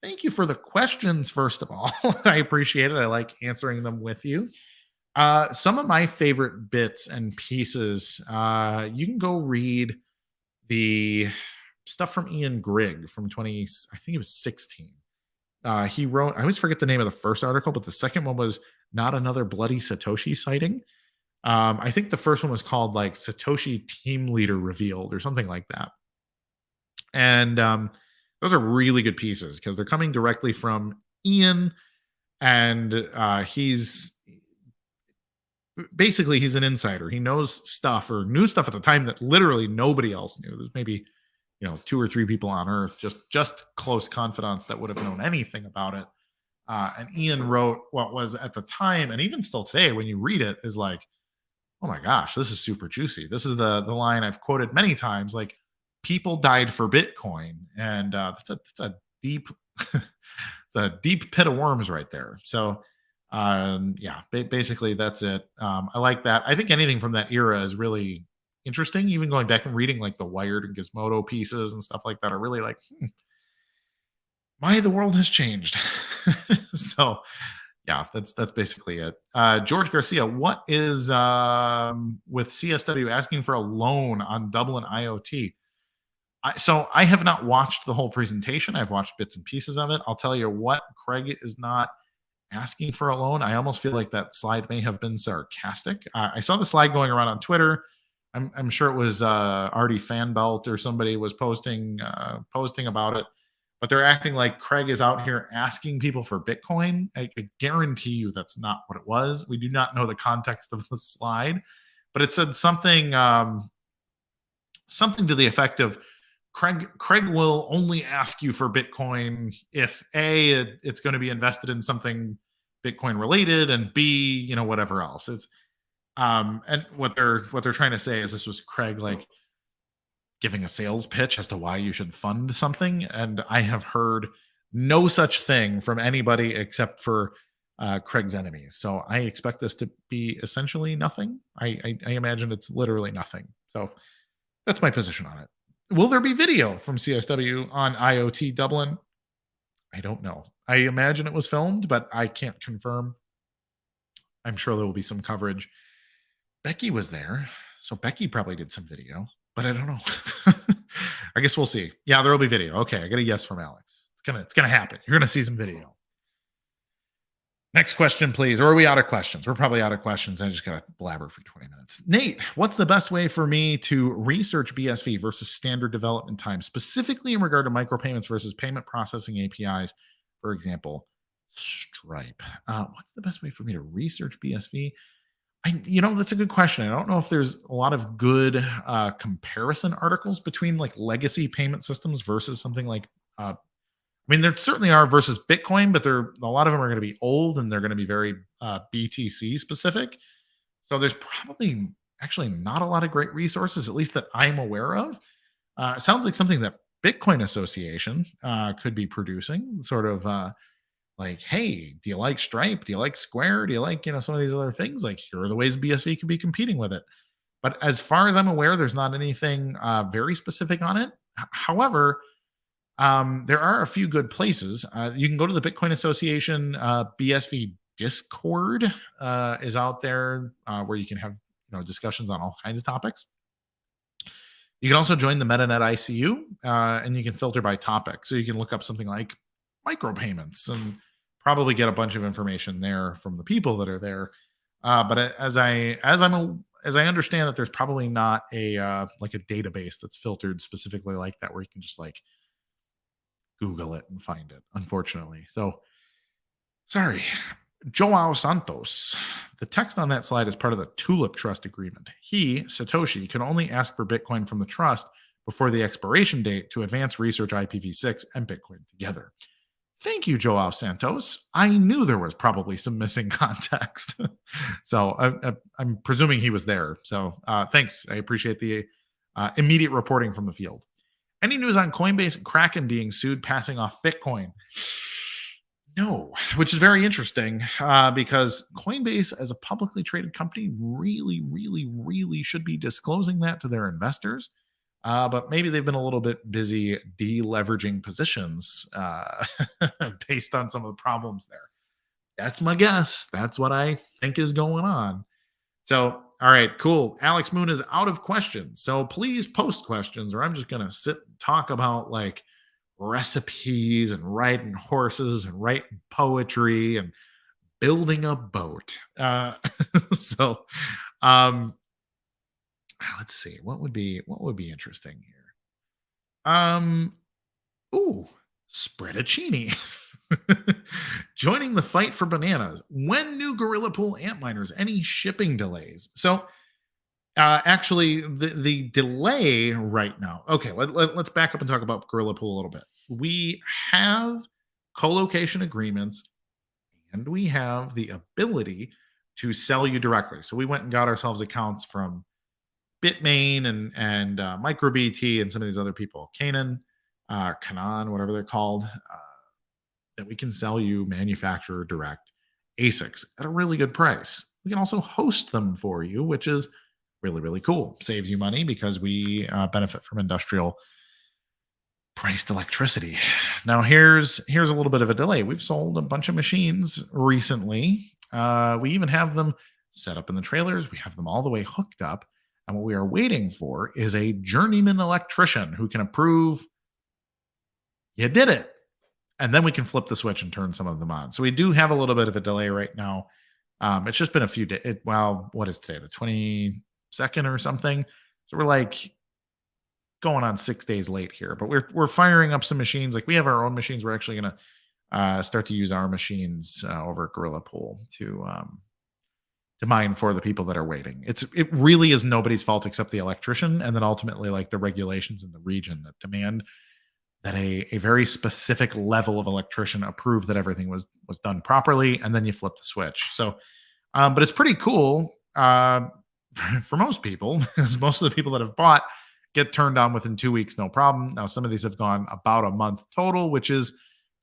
Thank you for the questions, first of all. I appreciate it. I like answering them with you. Some of my favorite bits and pieces, you can go read the stuff from Ian Grigg from I think it was 16. He wrote, I always forget the name of the first article, but the second one was Not Another Bloody Satoshi Sighting. I think the first one was called like Satoshi Team Leader Revealed or something like that. And those are really good pieces because they're coming directly from Ian, and he's an insider. He knows stuff or knew stuff at the time that literally nobody else knew. There's maybe 2 or 3 people on Earth, just close confidants that would have known anything about it. And Ian wrote what was at the time, and even still today, when you read it, is like, oh my gosh, this is super juicy. This is the line I've quoted many times, like people died for Bitcoin. And that's a deep, it's a deep pit of worms right there. So basically that's it. I like that. I think anything from that era is really interesting. Even going back and reading like the Wired and Gizmodo pieces and stuff like that are really like, the world has changed. So yeah, that's basically it. George Garcia, what is with CSW asking for a loan on Dublin IoT? So I have not watched the whole presentation. I've watched bits and pieces of it. I'll tell you what, Craig is not asking for a loan. I almost feel like that slide may have been sarcastic. I saw the slide going around on Twitter. I'm sure it was Artie Fanbelt or somebody was posting about it. But they're acting like Craig is out here asking people for Bitcoin. I guarantee you that's not what it was. We do not know the context of the slide, but it said something to the effect of Craig will only ask you for Bitcoin if A, it's going to be invested in something Bitcoin related, and B, whatever else. It's and what they're trying to say is this was Craig like giving a sales pitch as to why you should fund something. And I have heard No such thing from anybody except for Craig's enemies. So I expect this to be essentially nothing. I imagine it's literally nothing. So that's my position on it. Will there be video from CSW on IoT Dublin? I don't know. I imagine it was filmed, but I can't confirm. I'm sure there will be some coverage. Becky was there, so Becky probably did some video, but I don't know. I guess we'll see. Yeah, there will be video. Okay, I got a yes from Alex. It's gonna happen. You're gonna see some video. Next question, please. Or are we out of questions? We're probably out of questions. I just got to blabber for 20 minutes. Nate, what's the best way for me to research BSV versus standard development time, specifically in regard to micropayments versus payment processing APIs, for example, Stripe? What's the best way for me to research BSV? That's a good question. I don't know if there's a lot of good comparison articles between like legacy payment systems versus something like there certainly are versus Bitcoin, but a lot of them are going to be old and they're going to be very BTC specific. So there's probably actually not a lot of great resources, at least that I'm aware of. It sounds like something that Bitcoin Association could be producing, sort of like, hey, do you like Stripe? Do you like Square? Do you like some of these other things? Like, here are the ways BSV could be competing with it. But as far as I'm aware, there's not anything very specific on it. However, there are a few good places. You can go to the Bitcoin Association. BSV Discord is out there where you can have discussions on all kinds of topics. You can also join the MetaNet ICU, and you can filter by topic. So you can look up something like micropayments and probably get a bunch of information there from the people that are there. But as I understand that, there's probably not a like a database that's filtered specifically like that, where you can just like Google it and find it, unfortunately. So sorry. Joao Santos. The text on that slide is part of the Tulip Trust agreement. He, Satoshi, can only ask for Bitcoin from the trust before the expiration date to advance research IPv6 and Bitcoin together. Thank you, Joao Santos. I knew there was probably some missing context. So I'm presuming he was there. So thanks. I appreciate the immediate reporting from the field. Any news on Coinbase and Kraken being sued, passing off Bitcoin? No, which is very interesting because Coinbase, as a publicly traded company, really, really, really should be disclosing that to their investors. But maybe they've been a little bit busy deleveraging positions based on some of the problems there. That's my guess. That's what I think is going on. So, all right, cool. Alex Moon is out of questions. So please post questions, or I'm just going to sit and talk about like recipes and riding horses and writing poetry and building a boat. So let's see, what would be interesting here. Spreadacini joining the fight for bananas. When new Gorilla Pool amp miners? Any shipping delays? So actually, the delay right now. Okay, let's back up and talk about Gorilla Pool a little bit. We have co-location agreements, and we have the ability to sell you directly. So we went and got ourselves accounts from Bitmain and MicroBT and some of these other people, Canaan, whatever they're called, that we can sell you manufacturer direct ASICs at a really good price. We can also host them for you, which is really, really cool. Saves you money because we benefit from industrial priced electricity. Now, here's a little bit of a delay. We've sold a bunch of machines recently. We even have them set up in the trailers. We have them all the way hooked up. And what we are waiting for is a journeyman electrician who can approve you did it. And then we can flip the switch and turn some of them on. So we do have a little bit of a delay right now. It's just been a few days. Well, what is today? The 22nd or something. So we're like going on 6 days late here. But we're firing up some machines. Like we have our own machines. We're actually going to start to use our machines over at Gorilla Pool to mine for the people that are waiting. It really is nobody's fault except the electrician, and then ultimately like the regulations in the region that demand that a very specific level of electrician approve that everything was done properly, and then you flip the switch. So, but it's pretty cool for most people, because most of the people that have bought get turned on within 2 weeks, no problem. Now, some of these have gone about a month total, which is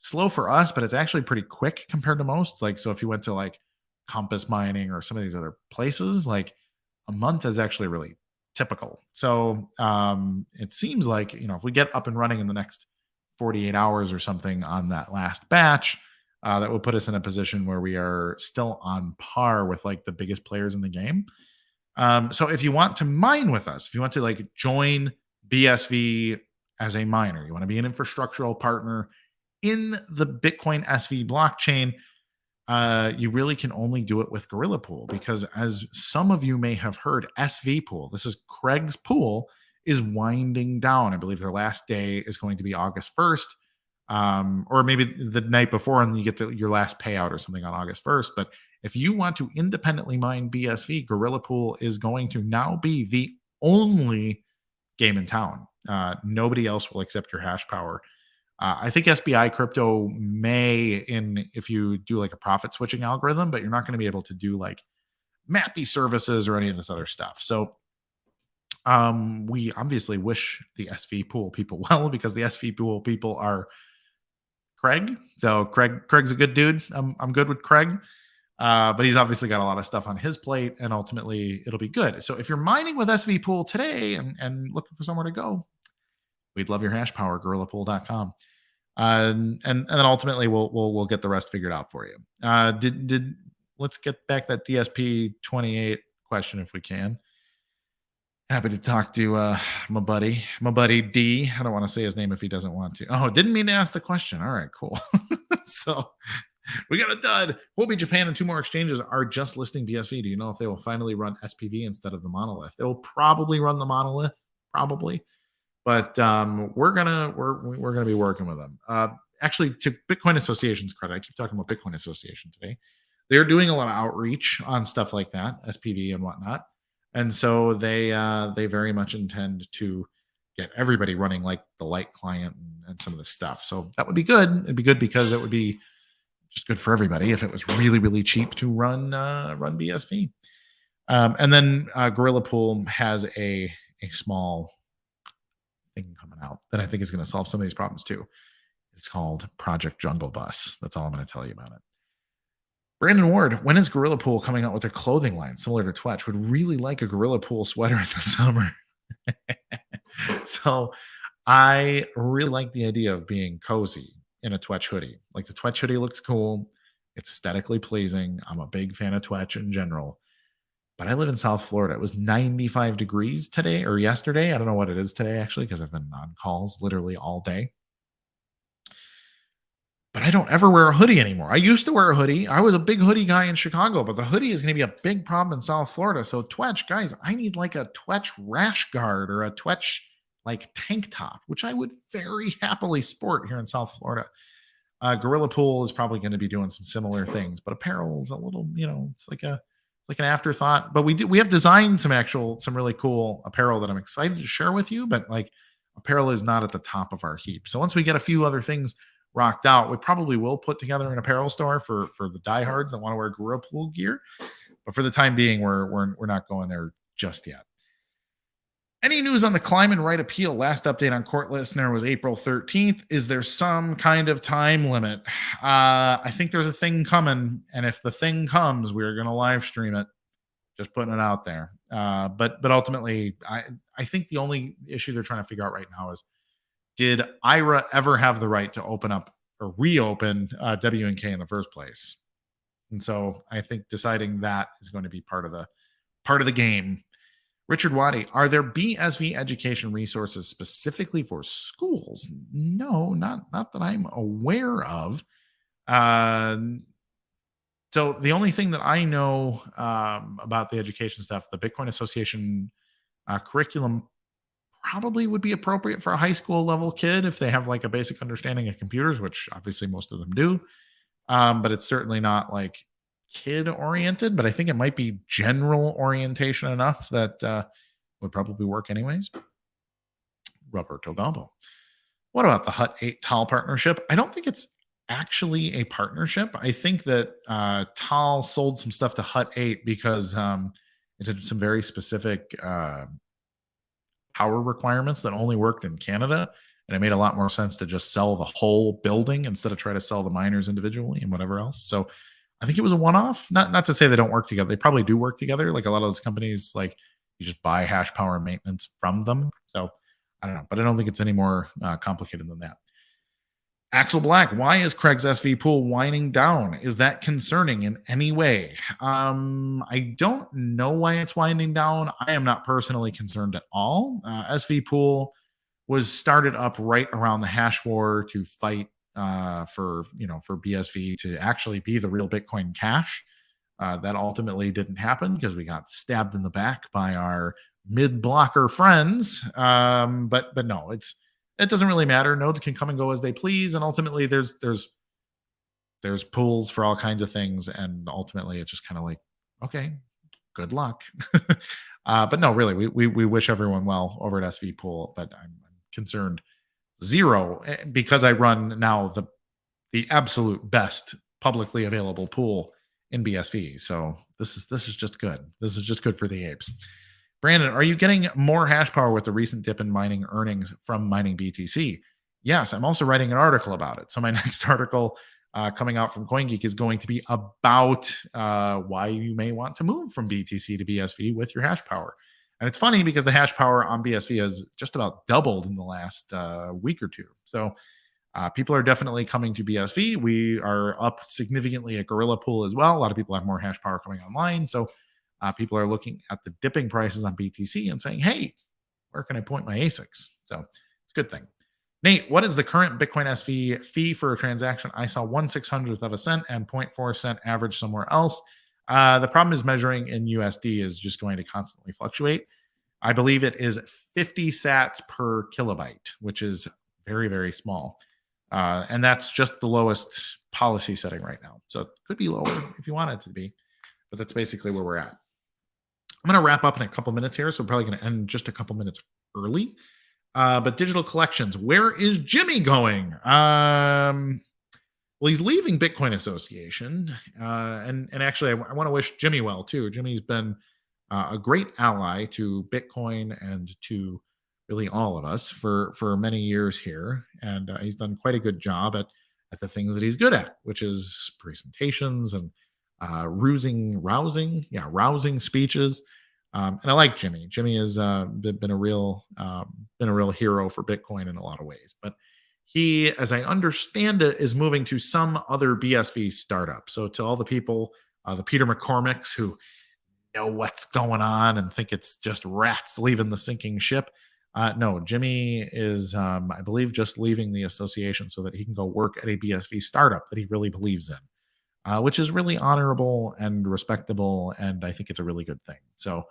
slow for us, but it's actually pretty quick compared to most. Like, so if you went to like Compass Mining or some of these other places, like a month is actually really typical. So it seems like, if we get up and running in the next 48 hours or something on that last batch, that would put us in a position where we are still on par with like the biggest players in the game. So if you want to mine with us, if you want to like join BSV as a miner, you want to be an infrastructural partner in the Bitcoin SV blockchain, you really can only do it with Gorilla Pool, because as some of you may have heard, SV Pool, this is Craig's pool, is winding down. I believe their last day is going to be August 1st, or maybe the night before, and you get your last payout or something on August 1st. But if you want to independently mine BSV, Gorilla Pool is going to now be the only game in town. Nobody else will accept your hash power. I think SBI Crypto may, if you do like a profit switching algorithm, but you're not going to be able to do like MAPI services or any of this other stuff. So we obviously wish the SV Pool people well, because the SV Pool people are Craig. So Craig's a good dude. I'm good with Craig. But he's obviously got a lot of stuff on his plate, and ultimately it'll be good. So if you're mining with SV Pool today and looking for somewhere to go, we'd love your hash power, gorillapool.com. And then ultimately we'll get the rest figured out for you. Let's get back that DSP 28 question if we can. Happy to talk to my buddy D. I don't want to say his name if he doesn't want to. Oh, didn't mean to ask the question. All right, cool. So we got a dud. Huobi Japan and 2 more exchanges are just listing BSV. Do you know if they will finally run SPV instead of the monolith? They'll probably run the monolith, probably. But we're gonna be working with them. Actually, to Bitcoin Association's credit, I keep talking about Bitcoin Association today. They're doing a lot of outreach on stuff like that, SPV and whatnot, and so they very much intend to get everybody running like the Lite client and some of this stuff. So that would be good. It'd be good because it would be just good for everybody if it was really, really cheap to run BSV. And then Gorilla Pool has a small thing coming out that I think is going to solve some of these problems too. It's called Project Jungle Bus. That's all I'm going to tell you about it. Brandon Ward, when is Gorilla Pool coming out with their clothing line similar to Twetch? Would really like a Gorilla Pool sweater in the summer. So I really like the idea of being cozy in a Twetch hoodie. Like, the Twetch hoodie looks cool. It's aesthetically pleasing. I'm a big fan of Twetch in general. But I live in South Florida. It was 95 degrees today or yesterday. I don't know what it is today, actually, because I've been on calls literally all day. But I don't ever wear a hoodie anymore. I used to wear a hoodie. I was a big hoodie guy in Chicago, but the hoodie is going to be a big problem in South Florida. So Twetch, guys, I need like a Twetch rash guard or a Twetch like tank top, which I would very happily sport here in South Florida. Gorilla Pool is probably going to be doing some similar things, but apparel is a little, it's like an afterthought. But we have designed some really cool apparel that I'm excited to share with you, but like apparel is not at the top of our heap. So once we get a few other things rocked out, we probably will put together an apparel store for the diehards that want to wear Gorilla Pool gear. But for the time being, we're not going there just yet. Any news on the climb and right appeal? Last update on Court Listener was April 13th. Is there some kind of time limit? I think there's a thing coming, and if the thing comes, we're going to live stream it. Just putting it out there. But ultimately, I think the only issue they're trying to figure out right now is, did IRA ever have the right to open up or reopen WNK in the first place? And so I think deciding that is going to be part of the game. Richard Waddy, are there BSV education resources specifically for schools? No, not that I'm aware of. So the only thing that I know about the education stuff, the Bitcoin Association curriculum probably would be appropriate for a high school level kid if they have like a basic understanding of computers, which obviously most of them do. But it's certainly not like kid oriented, but I think it might be general orientation enough that would probably work anyways. Roberto Gombo. What about the Hut 8 Tal partnership? I don't think it's actually a partnership. I think that Tal sold some stuff to Hut 8 because it had some very specific power requirements that only worked in Canada. And it made a lot more sense to just sell the whole building instead of try to sell the miners individually and whatever else. So I think it was a one-off. Not to say they don't work together. They probably do work together. Like a lot of those companies, like you just buy hash power and maintenance from them. So I don't know, but I don't think it's any more complicated than that. Axel Black, why is Craig's SV pool winding down? Is that concerning in any way? I don't know why it's winding down. I am not personally concerned at all. SV pool was started up right around the hash war to fight for BSV to actually be the real Bitcoin Cash. That ultimately didn't happen because we got stabbed in the back by our mid-blocker friends. But no, it doesn't really matter. Nodes can come and go as they please, and ultimately there's pools for all kinds of things, and ultimately it's just kind of like, okay, good luck. But no, really, we wish everyone well over at SV Pool, but I'm concerned zero because I run now the absolute best publicly available pool in BSV. So this is just good. This is just good for the apes. Brandon, are you getting more hash power with the recent dip in mining earnings from mining BTC? Yes, I'm also writing an article about it. So my next article coming out from CoinGeek is going to be about why you may want to move from BTC to BSV with your hash power. And it's funny because the hash power on BSV has just about doubled in the last week or two. So people are definitely coming to BSV. We are up significantly at Gorilla Pool as well. A lot of people have more hash power coming online. So people are looking at the dipping prices on BTC and saying, hey, where can I point my ASICs? So it's a good thing. Nate, what is the current Bitcoin SV fee for a transaction? I saw 1/600th of a cent and 0.4 cent average somewhere else. The problem is measuring in USD is just going to constantly fluctuate. I believe it is 50 sats per kilobyte, which is very, very small. And that's just the lowest policy setting right now. So it could be lower if you want it to be, but that's basically where we're at. I'm going to wrap up in a couple minutes here, so we're probably going to end just a couple minutes early. But digital collections, where is Jimmy going? Well, he's leaving Bitcoin Association, and actually, I want to wish Jimmy well too. Jimmy's been a great ally to Bitcoin and to really all of us for many years here, and he's done quite a good job at the things that he's good at, which is presentations and rousing speeches. And I like Jimmy. Jimmy has been a real hero for Bitcoin in a lot of ways. But he, as I understand it, is moving to some other BSV startup. So to all the people, the Peter McCormicks who know what's going on and think it's just rats leaving the sinking ship. No, Jimmy is, I believe, just leaving the association so that he can go work at a BSV startup that he really believes in. Which is really honorable and respectable, and I think it's a really good thing. So,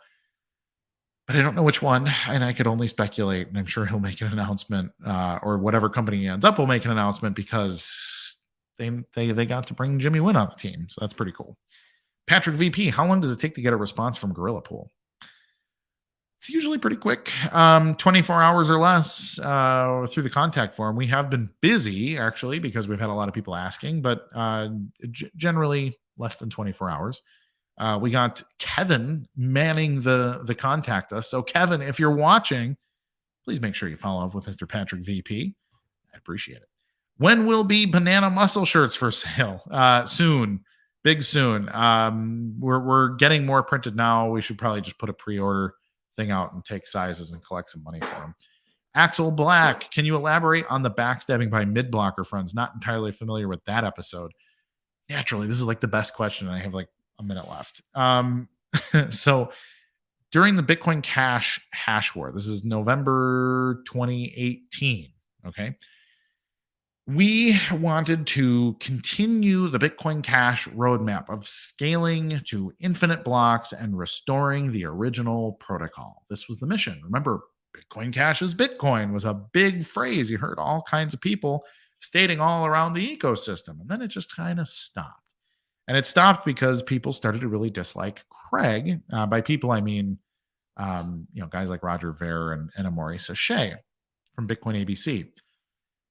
but I don't know which one, and I could only speculate, and I'm sure he'll make an announcement, or whatever company he ends up will make an announcement because they got to bring Jimmy Wynn on the team, so that's pretty cool. Patrick VP, how long does it take to get a response from Gorilla Pool? It's usually pretty quick, 24 hours or less through the contact form. We have been busy, actually, because we've had a lot of people asking, but generally less than 24 hours. We got Kevin manning the contact us. So, Kevin, if you're watching, please make sure you follow up with Mr. Patrick VP. I appreciate it. When will be banana muscle shirts for sale? Soon. Big soon. We're getting more printed now. We should probably just put a pre-order thing out and take sizes and collect some money for them. Axel Black, can you elaborate on the backstabbing by mid-blocker friends? Not entirely familiar with that episode. Naturally, this is like the best question, and I have like a minute left. So during the Bitcoin Cash hash war, this is November 2018, okay? We wanted to continue the Bitcoin Cash roadmap of scaling to infinite blocks and restoring the original protocol. This was the mission. Remember, Bitcoin Cash is Bitcoin was a big phrase. You heard all kinds of people stating all around the ecosystem, and then it just kind of stopped. And it stopped because people started to really dislike Craig. By people, I mean, guys like Roger Ver and Amaury Sachet from Bitcoin ABC.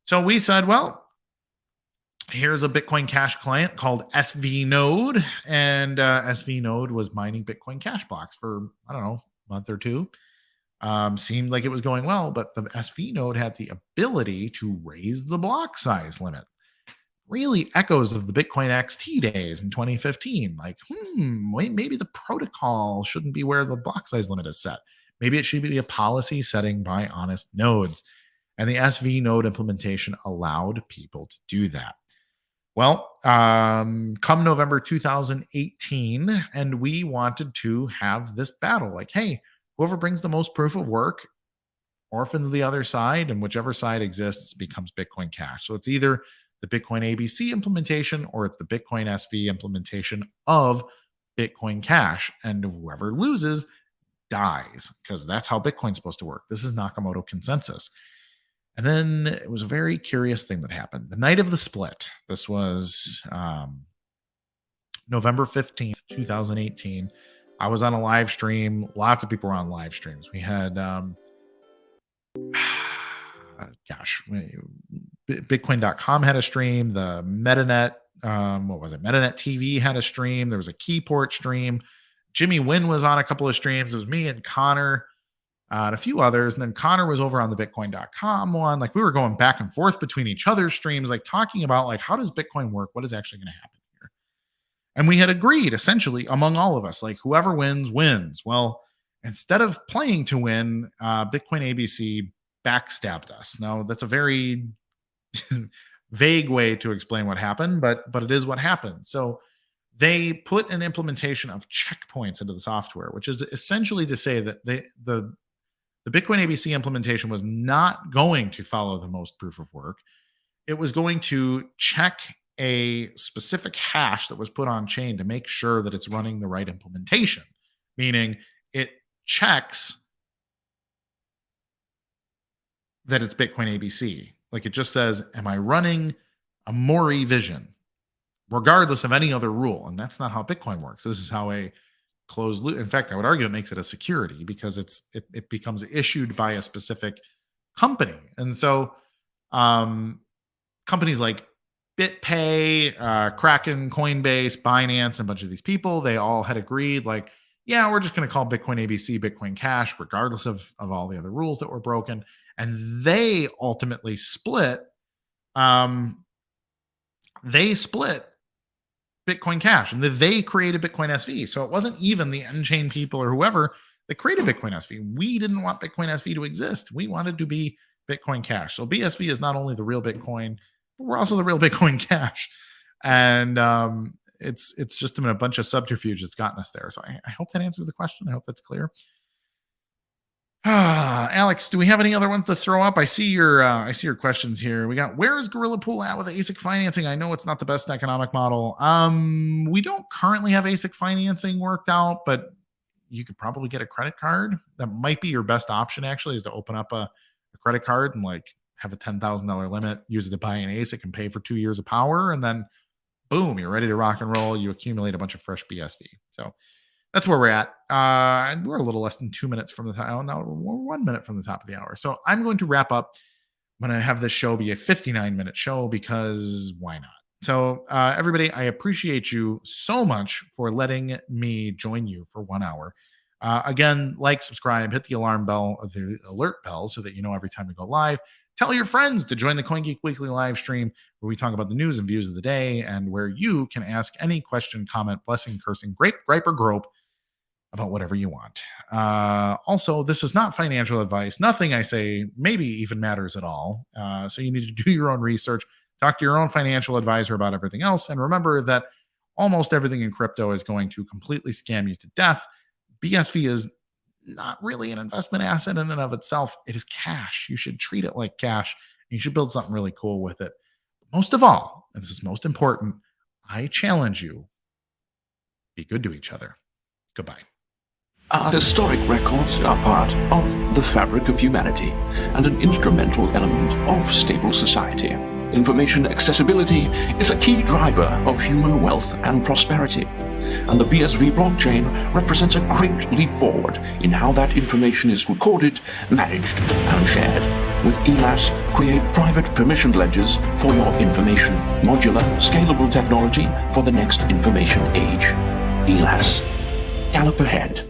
So we said, well, here's a Bitcoin Cash client called SV Node, and SV Node was mining Bitcoin Cash blocks for, I don't know, a month or two. seemed like it was going well, but the SV node had the ability to raise the block size limit. Really echoes of the Bitcoin XT days in 2015. Like, wait, maybe the protocol shouldn't be where the block size limit is set. Maybe it should be a policy setting by honest nodes. And the SV node implementation allowed people to do that. Well, come November 2018, and we wanted to have this battle. Like, hey, whoever brings the most proof of work orphans the other side, and whichever side exists becomes Bitcoin Cash. So it's either the Bitcoin ABC implementation or it's the Bitcoin SV implementation of Bitcoin Cash. And whoever loses dies, because that's how Bitcoin's supposed to work. This is Nakamoto consensus. And then it was a very curious thing that happened. The night of the split, this was November 15th, 2018. I was on a live stream. Lots of people were on live streams. We had, Bitcoin.com had a stream. The MetaNet, MetaNet TV had a stream. There was a Keyport stream. Jimmy Wynn was on a couple of streams. It was me and Connor and a few others. And then Connor was over on the Bitcoin.com one. Like, we were going back and forth between each other's streams, like talking about like, how does Bitcoin work? What is actually going to happen here? And we had agreed essentially among all of us, like whoever wins, wins. Well, instead of playing to win, Bitcoin ABC backstabbed us. Now, that's a very vague way to explain what happened, but it is what happened. So they put an implementation of checkpoints into the software, which is essentially to say that the Bitcoin ABC implementation was not going to follow the most proof of work. It was going to check a specific hash that was put on chain to make sure that it's running the right implementation, meaning it checks that it's Bitcoin ABC. Like, it just says, am I running a Mori vision, regardless of any other rule? And that's not how Bitcoin works. This is how a closed loop. In fact, I would argue it makes it a security, because it becomes issued by a specific company. And so companies like BitPay, Kraken, Coinbase, Binance, and a bunch of these people, they all had agreed, like, yeah, we're just going to call Bitcoin ABC Bitcoin Cash, regardless of all the other rules that were broken. And they ultimately split. They split Bitcoin Cash, and they created Bitcoin SV. So it wasn't even the N-Chain people or whoever that created Bitcoin SV. We didn't want Bitcoin SV to exist. We wanted to be Bitcoin Cash. So BSV is not only the real Bitcoin, but we're also the real Bitcoin Cash. And it's just been a bunch of subterfuge that's gotten us there. So I hope that answers the question. I hope that's clear. Alex, do we have any other ones to throw up? I see your questions here. We got, where is Gorilla Pool at with the ASIC financing? I know it's not the best economic model. We don't currently have ASIC financing worked out, but you could probably get a credit card. That might be your best option, actually, is to open up a credit card and like have a $10,000 limit, use it to buy an ASIC and pay for 2 years of power, and then boom, you're ready to rock and roll. You accumulate a bunch of fresh BSV. So that's where we're at. And we're a little less than 2 minutes from the time. Oh, no, we're 1 minute from the top of the hour. So I'm going to wrap up. I'm going to have this show be a 59-minute show, because why not? So everybody, I appreciate you so much for letting me join you for 1 hour. Again, like, subscribe, hit the alarm bell, or the alert bell, so that you know every time we go live. Tell your friends to join the CoinGeek Weekly live stream, where we talk about the news and views of the day, and where you can ask any question, comment, blessing, cursing, gripe, or grope about whatever you want. Also, this is not financial advice. Nothing I say maybe even matters at all. So you need to do your own research, talk to your own financial advisor about everything else, and remember that almost everything in crypto is going to completely scam you to death. BSV is not really an investment asset in and of itself. It is cash. You should treat it like cash. You should build something really cool with it. Most of all, and this is most important, I challenge you, be good to each other. Goodbye. Our historic records are part of the fabric of humanity and an instrumental element of stable society. Information accessibility is a key driver of human wealth and prosperity, and the BSV blockchain represents a great leap forward in how that information is recorded, managed, and shared. With ELAS, create private permissioned ledgers for your information. Modular, scalable technology for the next information age. ELAS. Gallop ahead.